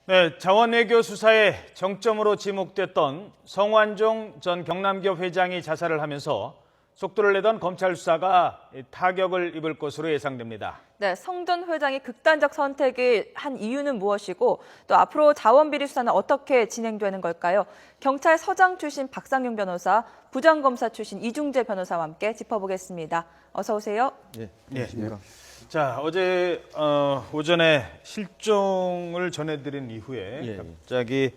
네, 자원외교 수사의 정점으로 지목됐던 성완종 전 경남기업 회장이 자살을 하면서 속도를 내던 검찰 수사가 타격을 입을 것으로 예상됩니다. 네, 성 전 회장이 극단적 선택을 한 이유는 무엇이고 또 앞으로 자원비리 수사는 어떻게 진행되는 걸까요? 경찰서장 출신 박상용 변호사, 부장검사 출신 이중재 변호사와 함께 짚어보겠습니다. 어서 오세요. 네, 예. 안녕하십니까. 자, 어제 오전에 실종을 전해드린 이후에 예. 갑자기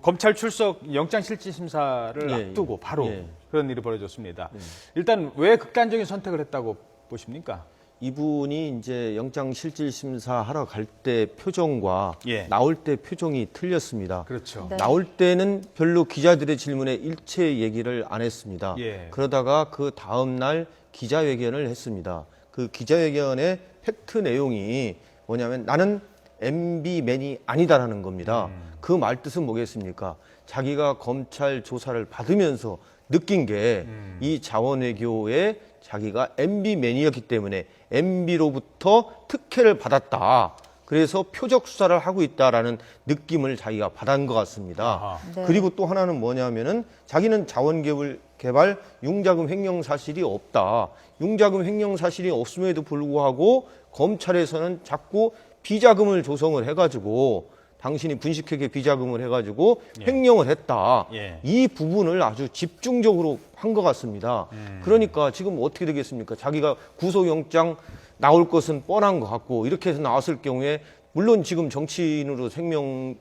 검찰 출석 영장실질심사를 예, 앞두고 바로 예. 그런 일이 벌어졌습니다. 일단 왜 극단적인 선택을 했다고 보십니까? 이분이 이제 영장실질심사 하러 갈 때 표정과 예. 나올 때 표정이 틀렸습니다. 그렇죠. 네. 나올 때는 별로 기자들의 질문에 일체 얘기를 안 했습니다. 예. 그러다가 그 다음 날 기자회견을 했습니다. 그 기자회견의 팩트 내용이 뭐냐면 나는 MB맨이 아니다라는 겁니다. 그 말뜻은 뭐겠습니까? 자기가 검찰 조사를 받으면서 느낀 게 이 자원외교에 자기가 MB맨이었기 때문에 MB로부터 특혜를 받았다. 그래서 표적 수사를 하고 있다라는 느낌을 자기가 받은 것 같습니다. 아하. 네. 그리고 또 하나는 뭐냐면은 자기는 자원개발 융자금 횡령 사실이 없다. 융자금 횡령 사실이 없음에도 불구하고 검찰에서는 자꾸 비자금을 조성을 해가지고 당신이 분식회계 비자금을 해가지고 횡령을 했다. 예. 이 부분을 아주 집중적으로 한 것 같습니다. 그러니까 지금 어떻게 되겠습니까? 자기가 구속영장 나올 것은 뻔한 것 같고 이렇게 해서 나왔을 경우에 물론 지금 정치인으로 생명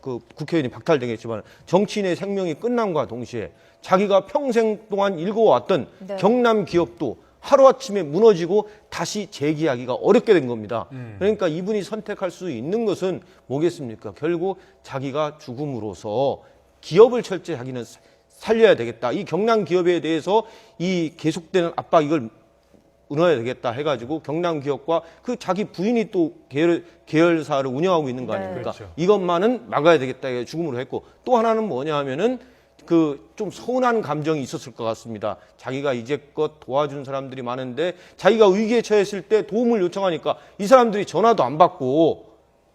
국회의원이 박탈되겠지만 정치인의 생명이 끝남과 동시에 자기가 평생 동안 일궈왔던 네. 경남 기업도 하루아침에 무너지고 다시 재기하기가 어렵게 된 겁니다. 그러니까 이분이 선택할 수 있는 것은 뭐겠습니까? 결국 자기가 죽음으로써 기업을 철저히 자기는 살려야 되겠다. 이 경남 기업에 대해서 이 계속되는 압박 이걸 끊어야 되겠다 해가지고 경남 기업과 그 자기 부인이 또 계열사를 운영하고 있는 거 네. 아닙니까? 그렇죠. 이것만은 막아야 되겠다 해서 죽음으로 했고 또 하나는 뭐냐 하면은 좀 서운한 감정이 있었을 것 같습니다. 자기가 이제껏 도와준 사람들이 많은데 자기가 위기에 처했을 때 도움을 요청하니까 이 사람들이 전화도 안 받고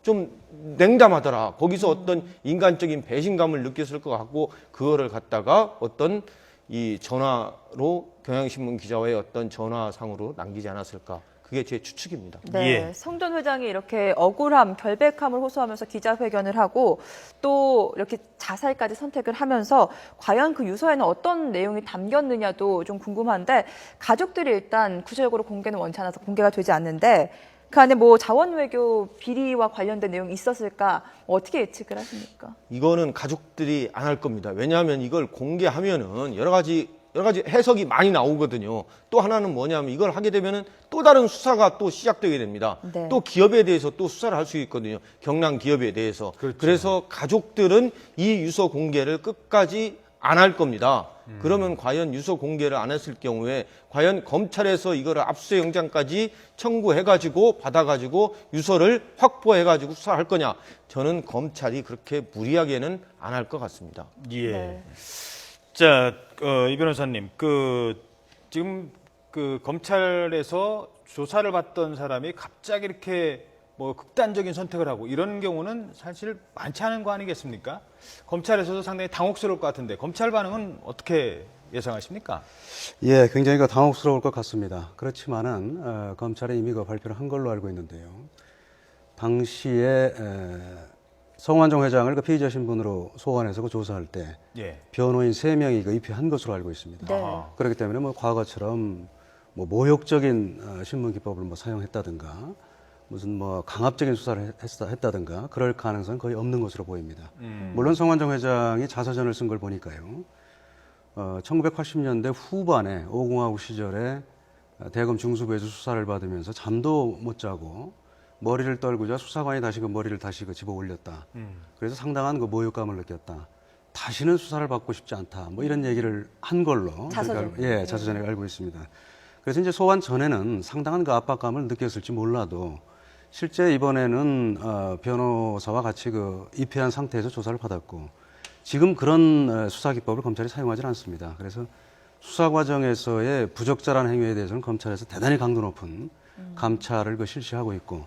좀 냉담하더라. 거기서 어떤 인간적인 배신감을 느꼈을 것 같고 그거를 갖다가 어떤 이 전화로 경향신문 기자와의 어떤 전화상으로 남기지 않았을까. 그게 제 추측입니다. 네, 예. 성 전 회장이 이렇게 억울함, 결백함을 호소하면서 기자회견을 하고 또 이렇게 자살까지 선택을 하면서 과연 그 유서에는 어떤 내용이 담겼느냐도 좀 궁금한데 가족들이 일단 구체적으로 공개는 원치 않아서 공개가 되지 않는데 그 안에 뭐 자원외교 비리와 관련된 내용이 있었을까 어떻게 예측을 하십니까? 이거는 가족들이 안 할 겁니다. 왜냐하면 이걸 공개하면은 여러 가지 해석이 많이 나오거든요. 또 하나는 뭐냐면 이걸 하게 되면은 또 다른 수사가 또 시작되게 됩니다. 네. 또 기업에 대해서 또 수사를 할 수 있거든요. 경남 기업에 대해서. 그렇죠. 그래서 가족들은 이 유서 공개를 끝까지 안 할 겁니다. 그러면 과연 유서 공개를 안 했을 경우에 과연 검찰에서 이거를 압수수색 영장까지 청구해가지고 받아가지고 유서를 확보해가지고 수사할 거냐? 저는 검찰이 그렇게 무리하게는 안 할 것 같습니다. 예. 네. 자, 이 변호사님, 지금 검찰에서 조사를 받던 사람이 갑자기 이렇게 극단적인 선택을 하고 이런 경우는 사실 많지 않은 거 아니겠습니까? 검찰에서도 상당히 당혹스러울 것 같은데 검찰 반응은 어떻게 예상하십니까? 예, 굉장히 당혹스러울 것 같습니다. 그렇지만은 검찰이 이미 그 발표를 한 걸로 알고 있는데요. 당시에 성완종 회장을 그 피의자 신분으로 소환해서 조사할 때 예. 변호인 3명이 입회한 것으로 알고 있습니다. 네. 아하. 그렇기 때문에 과거처럼 모욕적인 신문 기법을 사용했다든가 무슨 강압적인 수사를 했다든가 그럴 가능성은 거의 없는 것으로 보입니다. 물론 성완종 회장이 자서전을 쓴 걸 보니까요. 1980년대 후반에 오공화국 시절에 대검 중수부에서 수사를 받으면서 잠도 못 자고 머리를 떨구자 수사관이 다시 그 머리를 다시 집어 올렸다. 그래서 상당한 모욕감을 느꼈다. 다시는 수사를 받고 싶지 않다. 이런 얘기를 한 걸로 자서전. 예, 자서전에 알고 있습니다. 그래서 이제 소환 전에는 상당한 그 압박감을 느꼈을지 몰라도 실제 이번에는 변호사와 같이 입회한 상태에서 조사를 받았고 지금 그런 수사 기법을 검찰이 사용하지는 않습니다. 그래서 수사 과정에서의 부적절한 행위에 대해서는 검찰에서 대단히 강도 높은 감찰을 실시하고 있고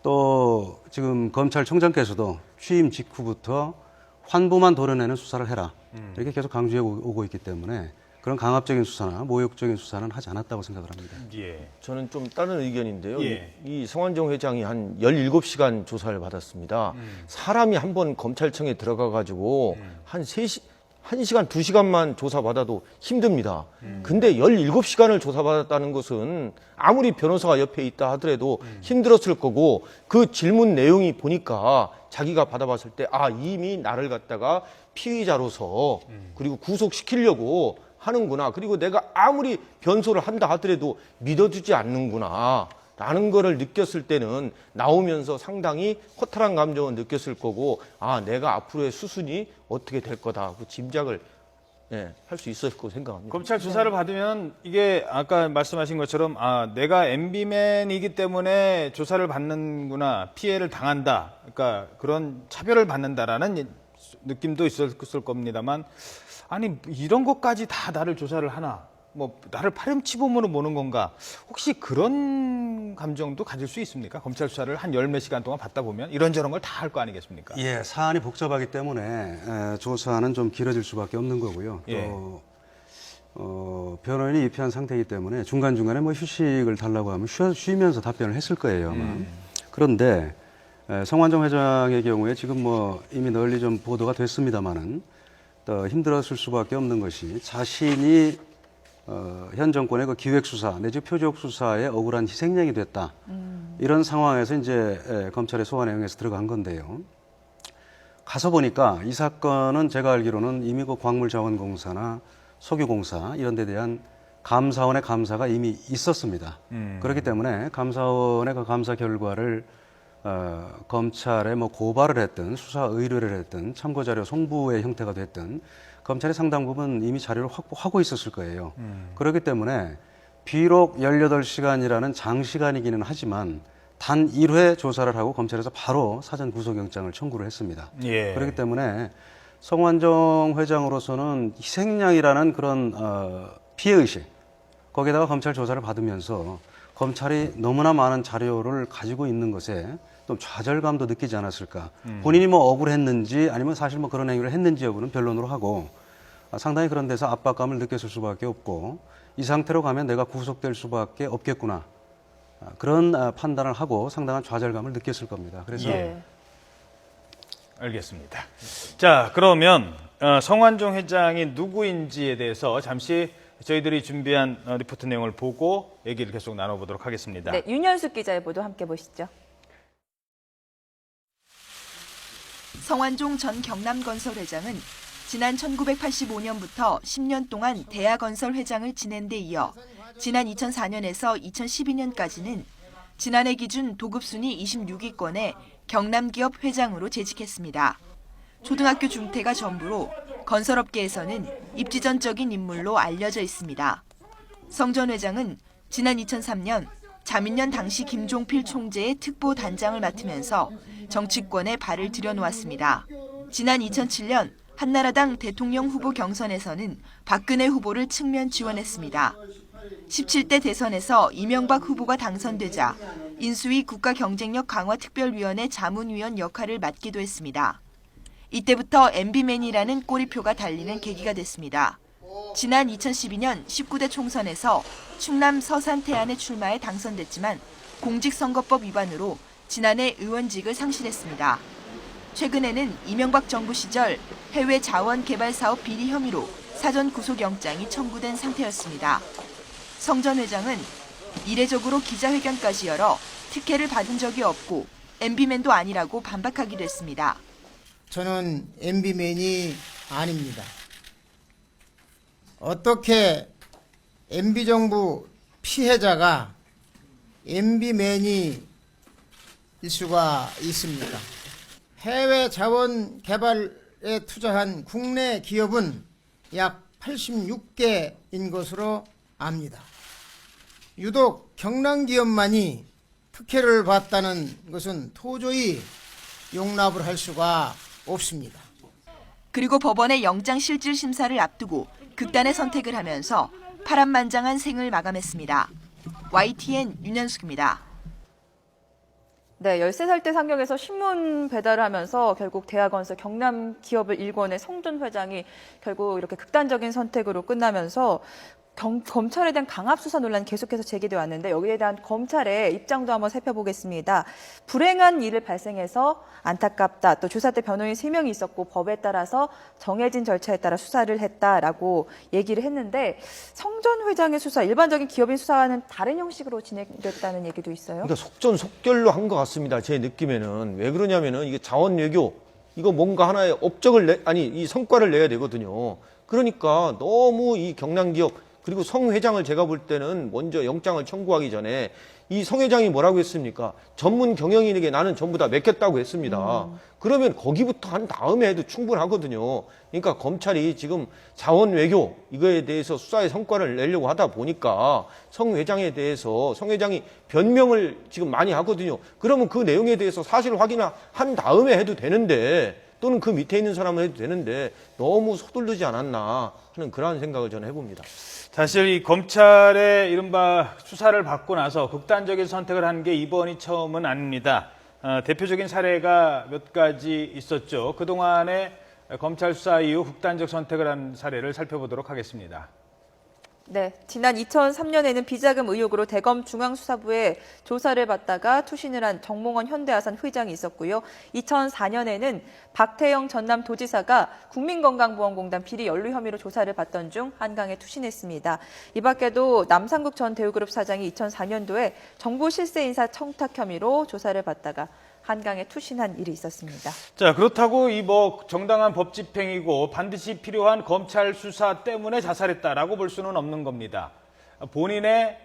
또 지금 검찰총장께서도 취임 직후부터 환부만 도려내는 수사를 해라. 이렇게 계속 강조해 오고 있기 때문에 그런 강압적인 수사나 모욕적인 수사는 하지 않았다고 생각을 합니다. 예. 저는 좀 다른 의견인데요. 예. 이 성완종 회장이 한 17시간 조사를 받았습니다. 사람이 한 번 검찰청에 들어가 가지고 한 1시간, 2시간만 조사받아도 힘듭니다. 근데 17시간을 조사받았다는 것은 아무리 변호사가 옆에 있다 하더라도 힘들었을 거고, 그 질문 내용이 보니까 자기가 받아봤을 때 이미 나를 갖다가 피의자로서 그리고 구속시키려고 하는구나. 그리고 내가 아무리 변소를 한다 하더라도 믿어주지 않는구나. 라는 거를 느꼈을 때는 나오면서 상당히 허탈한 감정을 느꼈을 거고, 내가 앞으로의 수순이 어떻게 될 거다. 그 짐작을 할 수 있었을 거라고 생각합니다. 검찰 조사를 받으면 이게 아까 말씀하신 것처럼 내가 MB맨이기 때문에 조사를 받는구나, 피해를 당한다, 그러니까 그런 차별을 받는다라는 느낌도 있었을 겁니다만, 아니 이런 것까지 다 나를 조사를 하나, 뭐 나를 파렴치범으로 보는 건가, 혹시 그런 감정도 가질 수 있습니까? 검찰 수사를 한 열 몇 시간 동안 받다 보면 이런저런 걸 다 할 거 아니겠습니까? 예, 사안이 복잡하기 때문에 조사는 좀 길어질 수밖에 없는 거고요. 예. 또 변호인이 입회한 상태이기 때문에 중간중간에 뭐 휴식을 달라고 하면 쉬면서 답변을 했을 거예요, 아마. 그런데 성완종 회장의 경우에 지금 뭐 이미 널리 좀 보도가 됐습니다마는 더 힘들었을 수밖에 없는 것이, 자신이 현 정권의 그 기획수사 내지 표적수사에 억울한 희생양이 됐다. 이런 상황에서 이제 검찰의 소환 내용에서 들어간 건데요. 가서 보니까 이 사건은 제가 알기로는 이미 그 광물자원공사나 석유공사 이런 데 대한 감사원의 감사가 이미 있었습니다. 그렇기 때문에 감사원의 그 감사 결과를 검찰에 뭐 고발을 했든 수사 의뢰를 했든 참고자료 송부의 형태가 됐든 검찰의 상당 부분 이미 자료를 확보하고 있었을 거예요. 그렇기 때문에 비록 18시간이라는 장시간이기는 하지만 단 1회 조사를 하고 검찰에서 바로 사전 구속영장을 청구를 했습니다. 예. 그렇기 때문에 성완종 회장으로서는 희생양이라는 그런 피해의식, 거기에다가 검찰 조사를 받으면서 검찰이 너무나 많은 자료를 가지고 있는 것에 좀 좌절감도 느끼지 않았을까. 본인이 뭐 억울했는지 아니면 사실 뭐 그런 행위를 했는지 여부는 변론으로 하고, 상당히 그런 데서 압박감을 느꼈을 수밖에 없고, 이 상태로 가면 내가 구속될 수밖에 없겠구나. 그런 판단을 하고 상당한 좌절감을 느꼈을 겁니다. 그래서 예. 알겠습니다. 자, 그러면 성완종 회장이 누구인지에 대해서 잠시 저희들이 준비한 리포트 내용을 보고 얘기를 계속 나눠보도록 하겠습니다. 네, 윤현숙 기자의 보도 함께 보시죠. 성완종 전 경남건설 회장은 지난 1985년부터 10년 동안 대하건설 회장을 지낸 데 이어 지난 2004년에서 2012년까지는 지난해 기준 도급순위 26위권의 경남기업 회장으로 재직했습니다. 초등학교 중퇴가 전부로 건설업계에서는 입지전적인 인물로 알려져 있습니다. 성 전 회장은 지난 2003년 자민련 당시 김종필 총재의 특보단장을 맡으면서 정치권에 발을 들여놓았습니다. 지난 2007년 한나라당 대통령 후보 경선에서는 박근혜 후보를 측면 지원했습니다. 17대 대선에서 이명박 후보가 당선되자 인수위 국가경쟁력 강화특별위원회 자문위원 역할을 맡기도 했습니다. 이때부터 MB맨이라는 꼬리표가 달리는 계기가 됐습니다. 지난 2012년 19대 총선에서 충남 서산 태안에 출마해 당선됐지만 공직선거법 위반으로 지난해 의원직을 상실했습니다. 최근에는 이명박 정부 시절 해외 자원 개발 사업 비리 혐의로 사전 구속영장이 청구된 상태였습니다. 성 전 회장은 이례적으로 기자회견까지 열어 특혜를 받은 적이 없고 MB맨도 아니라고 반박하기도 했습니다. 저는 MB맨이 아닙니다. 어떻게 MB정부 피해자가 MB맨이 일 수가 있습니까? 해외 자원 개발에 투자한 국내 기업은 약 86개인 것으로 압니다. 유독 경남 기업만이 특혜를 받다는 것은 도저히 용납을 할 수가 없습니다. 그리고 법원의 영장실질심사를 앞두고 극단의 선택을 하면서 파란만장한 생을 마감했습니다. YTN 윤현숙입니다. 네, 13살 때 상경에서 신문 배달을 하면서 결국 대학건설 경남 기업을 일궈낸 성준 회장이 결국 이렇게 극단적인 선택으로 끝나면서 검찰에 대한 강압 수사 논란이 계속해서 제기돼 왔는데 여기에 대한 검찰의 입장도 한번 살펴보겠습니다. 불행한 일을 발생해서 안타깝다. 또 조사 때 변호인 3명이 있었고 법에 따라서 정해진 절차에 따라 수사를 했다라고 얘기를 했는데 성전 회장의 수사, 일반적인 기업인 수사와는 다른 형식으로 진행됐다는 얘기도 있어요. 그러니까 속전속결로 한 것 같습니다. 제 느낌에는. 왜 그러냐면은 이게 자원 외교, 이거 뭔가 하나의 업적을 이 성과를 내야 되거든요. 그러니까 너무 이 경남 기업 그리고 성 회장을 제가 볼 때는 먼저 영장을 청구하기 전에 이 성 회장이 뭐라고 했습니까? 전문 경영인에게 나는 전부 다 맡겼다고 했습니다. 그러면 거기부터 한 다음에 해도 충분하거든요. 그러니까 검찰이 지금 자원 외교 이거에 대해서 수사의 성과를 내려고 하다 보니까 성 회장에 대해서 성 회장이 변명을 지금 많이 하거든요. 그러면 그 내용에 대해서 사실 확인한 다음에 해도 되는데 또는 그 밑에 있는 사람은 해도 되는데 너무 서두르지 않았나 하는 그러한 생각을 저는 해봅니다. 사실 이 검찰의 이른바 수사를 받고 나서 극단적인 선택을 한 게 이번이 처음은 아닙니다. 대표적인 사례가 몇 가지 있었죠. 그동안의 검찰 수사 이후 극단적 선택을 한 사례를 살펴보도록 하겠습니다. 네, 지난 2003년에는 비자금 의혹으로 대검 중앙수사부에 조사를 받다가 투신을 한 정몽원 현대아산 회장이 있었고요. 2004년에는 박태영 전남도지사가 국민건강보험공단 비리 연루 혐의로 조사를 받던 중 한강에 투신했습니다. 이 밖에도 남상국 전 대우그룹 사장이 2004년도에 정부 실세 인사 청탁 혐의로 조사를 받다가 한강에 투신한 일이 있었습니다. 자, 그렇다고 이 정당한 법 집행이고 반드시 필요한 검찰 수사 때문에 자살했다라고 볼 수는 없는 겁니다. 본인의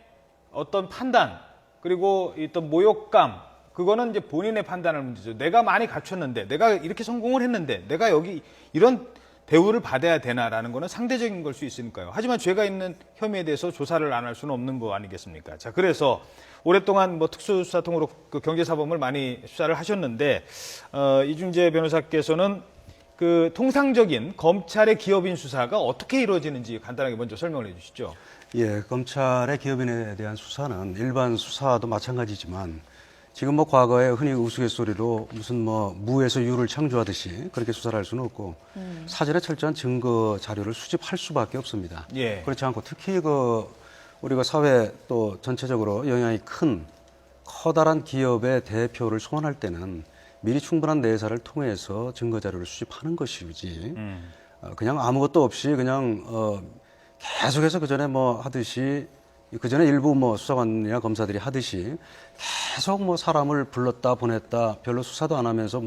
어떤 판단 그리고 어떤 모욕감 그거는 이제 본인의 판단을 문제죠. 내가 많이 갖췄는데 내가 이렇게 성공을 했는데 내가 여기 이런 대우를 받아야 되나라는 거는 상대적인 걸 수 있으니까요. 하지만 죄가 있는 혐의에 대해서 조사를 안 할 수는 없는 거 아니겠습니까? 자, 그래서 오랫동안 특수수사통으로 그 경제사범을 많이 수사를 하셨는데 이중재 변호사께서는 그 통상적인 검찰의 기업인 수사가 어떻게 이루어지는지 간단하게 먼저 설명을 해주시죠. 예, 검찰의 기업인에 대한 수사는 일반 수사도 마찬가지지만 지금 과거에 흔히 우스갯소리로 무슨 무에서 유를 창조하듯이 그렇게 수사를 할 수는 없고 사전에 철저한 증거 자료를 수집할 수밖에 없습니다. 예. 그렇지 않고 특히 우리가 사회 또 전체적으로 영향이 큰 커다란 기업의 대표를 소환할 때는 미리 충분한 내사를 통해서 증거 자료를 수집하는 것이지 그냥 아무것도 없이 그냥 계속해서 그전에 하듯이 그전에 일부 수사관이나 검사들이 하듯이 계속 사람을 불렀다 보냈다 별로 수사도 안 하면서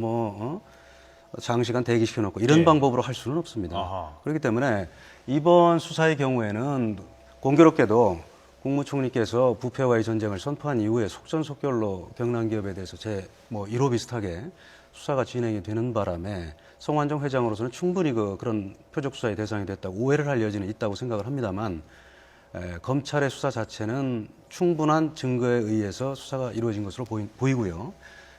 장시간 대기시켜 놓고 이런 예. 방법으로 할 수는 없습니다. 아하. 그렇기 때문에 이번 수사의 경우에는 공교롭게도 국무총리께서 부패와의 전쟁을 선포한 이후에 속전속결로 경남기업에 대해서 1호 비슷하게 수사가 진행이 되는 바람에 성완종 회장으로서는 충분히 그런 표적 수사의 대상이 됐다고 오해를 할 여지는 있다고 생각을 합니다만 검찰의 수사 자체는 충분한 증거에 의해서 수사가 이루어진 것으로 보이고요.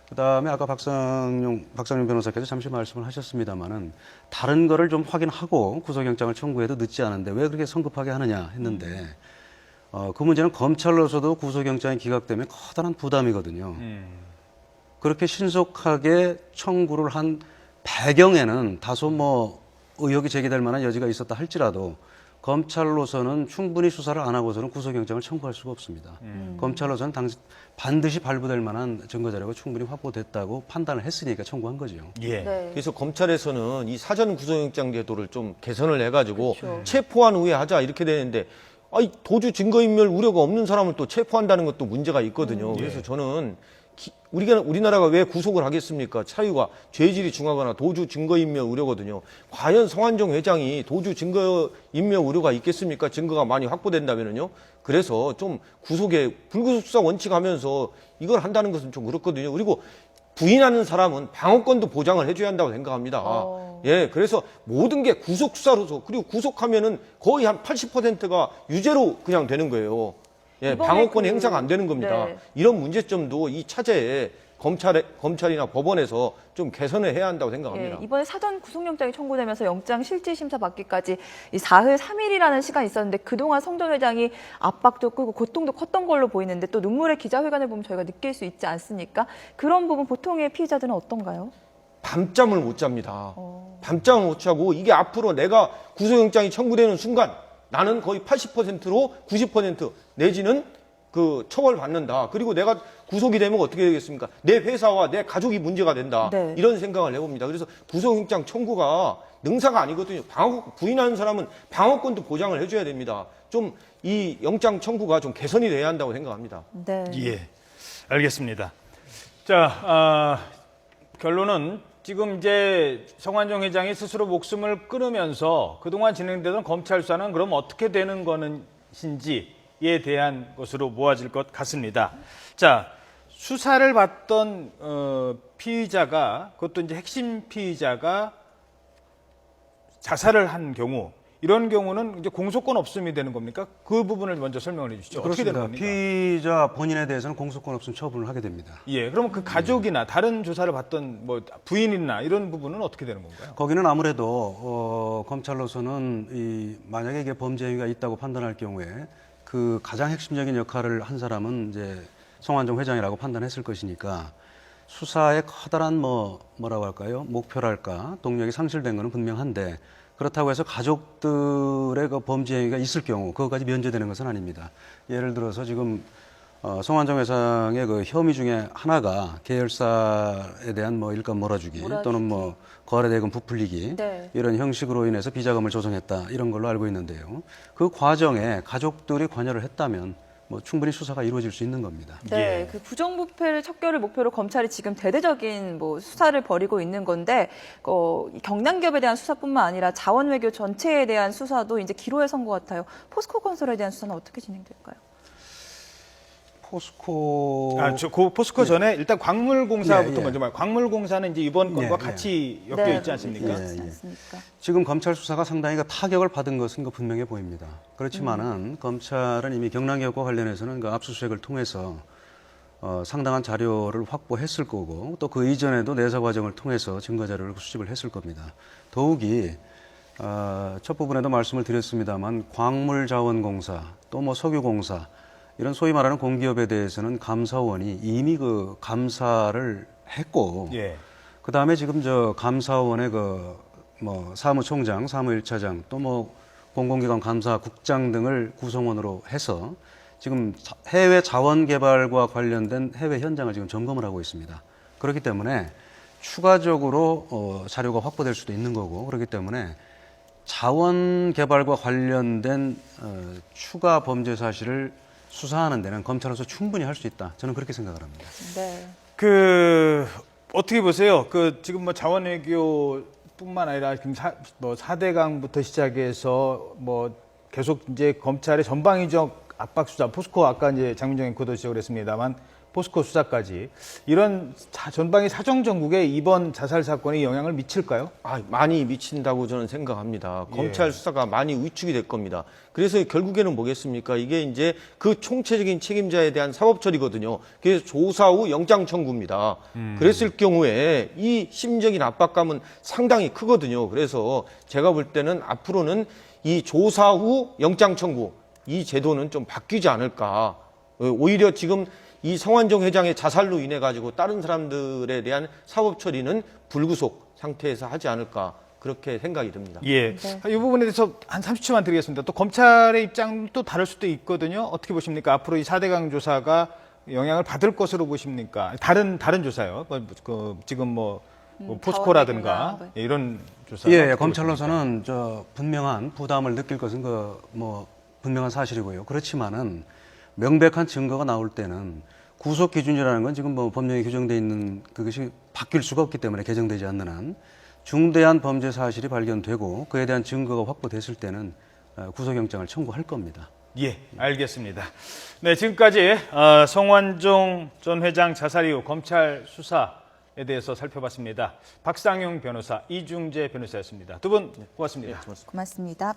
그다음에 아까 박상용 변호사께서 잠시 말씀을 하셨습니다마는 다른 거를 좀 확인하고 구속영장을 청구해도 늦지 않은데 왜 그렇게 성급하게 하느냐 했는데 그 문제는 검찰로서도 구속영장이 기각되면 커다란 부담이거든요. 그렇게 신속하게 청구를 한 배경에는 다소 의혹이 제기될 만한 여지가 있었다 할지라도 검찰로서는 충분히 수사를 안 하고서는 구속영장을 청구할 수가 없습니다. 검찰로서는 반드시 발부될 만한 증거 자료가 충분히 확보됐다고 판단을 했으니까 청구한 거죠. 예. 네. 그래서 검찰에서는 이 사전 구속영장 제도를 좀 개선을 해가지고 그렇죠. 체포한 후에 하자 이렇게 되는데 도주 증거인멸 우려가 없는 사람을 또 체포한다는 것도 문제가 있거든요. 그래서 저는 우리나라가 왜 구속을 하겠습니까? 차유가 죄질이 중하거나 도주 증거인멸 우려거든요. 과연 성완종 회장이 도주 증거인멸 우려가 있겠습니까? 증거가 많이 확보된다면요. 그래서 좀 구속에 불구속 수사 원칙하면서 이걸 한다는 것은 좀 그렇거든요. 그리고 부인하는 사람은 방어권도 보장을 해줘야 한다고 생각합니다. 예, 그래서 모든 게 구속 수사로서 그리고 구속하면은 거의 한 80%가 유죄로 그냥 되는 거예요. 예, 이번에 방어권 행사가 안 되는 겁니다. 네. 이런 문제점도 이 차제에 검찰이나 법원에서 좀 개선을 해야 한다고 생각합니다. 예, 이번에 사전 구속영장이 청구되면서 영장 실질 심사 받기까지 이 4일 3일이라는 시간이 있었는데 그동안 성 전 회장이 압박도 크고 고통도 컸던 걸로 보이는데 또 눈물의 기자회견을 보면 저희가 느낄 수 있지 않습니까? 그런 부분 보통의 피의자들은 어떤가요? 밤잠을 못 잡니다. 밤잠을 못 자고 이게 앞으로 내가 구속영장이 청구되는 순간 나는 거의 80%로 90% 내지는 그 처벌받는다. 그리고 내가 구속이 되면 어떻게 되겠습니까? 내 회사와 내 가족이 문제가 된다. 네. 이런 생각을 해봅니다. 그래서 구속영장 청구가 능사가 아니거든요. 부인하는 사람은 방어권도 보장을 해줘야 됩니다. 좀 이 영장 청구가 좀 개선이 돼야 한다고 생각합니다. 네. 예, 알겠습니다. 자, 결론은 지금 이제 성완종 회장이 스스로 목숨을 끊으면서 그동안 진행되던 검찰 수사는 그럼 어떻게 되는 것인지에 대한 것으로 모아질 것 같습니다. 자, 수사를 받던 피의자가, 그것도 이제 핵심 피의자가 자살을 한 경우, 이런 경우는 이제 공소권 없음이 되는 겁니까? 그 부분을 먼저 설명을 해주시죠. 어떻게 되는 그렇습니다. 겁니까? 피의자 본인에 대해서는 공소권 없음 처분을 하게 됩니다. 예, 그러면 그 가족이나 다른 조사를 받던 뭐 부인이나 이런 부분은 어떻게 되는 건가요? 거기는 아무래도 검찰로서는 만약에 이게 범죄 행위가 있다고 판단할 경우에 그 가장 핵심적인 역할을 한 사람은 이제 성완종 회장이라고 판단했을 것이니까 수사에 커다란 뭐라고 할까요? 목표랄까? 동력이 상실된 것은 분명한데 그렇다고 해서 가족들의 그 범죄 행위가 있을 경우 그것까지 면제되는 것은 아닙니다. 예를 들어서 지금 성완종 회장의 그 혐의 중에 하나가 계열사에 대한 뭐 일감 몰아주기 또는 뭐 거래대금 부풀리기 네. 이런 형식으로 인해서 비자금을 조성했다 이런 걸로 알고 있는데요. 그 과정에 가족들이 관여를 했다면 뭐 충분히 수사가 이루어질 수 있는 겁니다. 네, 예. 그 부정부패를 척결을 목표로 검찰이 지금 대대적인 뭐 수사를 벌이고 있는 건데 이 경남기업에 대한 수사뿐만 아니라 자원외교 전체에 대한 수사도 이제 기로에 선 것 같아요. 포스코건설에 대한 수사는 어떻게 진행될까요? 포스코 그 포스코 전에 일단 광물공사부터 예, 예. 먼저 말해요. 광물공사는 이제 이번 건과 예. 같이 엮여 네, 있지 않습니까? 그렇지 예. 않습니까? 지금 검찰 수사가 상당히 타격을 받은 것은 분명해 보입니다. 그렇지만은 검찰은 이미 경남기업과 관련해서는 그 압수수색을 통해서 상당한 자료를 확보했을 거고 또 그 이전에도 내사 과정을 통해서 증거 자료를 수집을 했을 겁니다. 더욱이 첫 부분에도 말씀을 드렸습니다만 광물자원공사 또 뭐 석유공사 이런 소위 말하는 공기업에 대해서는 감사원이 이미 그 감사를 했고 예. 그 다음에 지금 저 감사원의 사무총장, 사무일차장 또 뭐 공공기관 감사국장 등을 구성원으로 해서 지금 해외 자원개발과 관련된 해외 현장을 지금 점검을 하고 있습니다. 그렇기 때문에 추가적으로 자료가 확보될 수도 있는 거고 그렇기 때문에 자원개발과 관련된 추가 범죄 사실을 수사하는 데는 검찰로서 충분히 할 수 있다. 저는 그렇게 생각을 합니다. 네. 어떻게 보세요? 지금 뭐 자원외교뿐만 아니라 지금 4대강부터 시작해서 뭐 계속 이제 검찰의 전방위적 압박 수사, 포스코 아까 이제 장민정 앵커도 지적을 했습니다만 포스코 수사까지 이런 전방위 사정 전국에 이번 자살 사건이 영향을 미칠까요? 많이 미친다고 저는 생각합니다. 예. 검찰 수사가 많이 위축이 될 겁니다. 그래서 결국에는 뭐겠습니까? 이게 이제 그 총체적인 책임자에 대한 사법 처리거든요. 그래서 조사 후 영장 청구입니다. 그랬을 경우에 이 심적인 압박감은 상당히 크거든요. 그래서 제가 볼 때는 앞으로는 이 조사 후 영장 청구 이 제도는 좀 바뀌지 않을까. 오히려 지금 이 성완종 회장의 자살로 인해 가지고 다른 사람들에 대한 사법 처리는 불구속 상태에서 하지 않을까 그렇게 생각이 듭니다. 예. 네. 이 부분에 대해서 한 30초만 드리겠습니다. 또 검찰의 입장도 다를 수도 있거든요. 어떻게 보십니까? 앞으로 이 4대강 조사가 영향을 받을 것으로 보십니까? 다른 조사요. 지금 포스코라든가 자원외교나 이런 조사. 예, 검찰로서는 분명한 부담을 느낄 것은 분명한 사실이고요. 그렇지만은 명백한 증거가 나올 때는 구속 기준이라는 건 지금 법령에 규정되어 있는 그것이 바뀔 수가 없기 때문에 개정되지 않는 한 중대한 범죄 사실이 발견되고 그에 대한 증거가 확보됐을 때는 구속영장을 청구할 겁니다. 예, 알겠습니다. 네, 지금까지 성완종 전 회장 자살 이후 검찰 수사에 대해서 살펴봤습니다. 박상용 변호사, 이중재 변호사였습니다. 두 분 고맙습니다. 고맙습니다.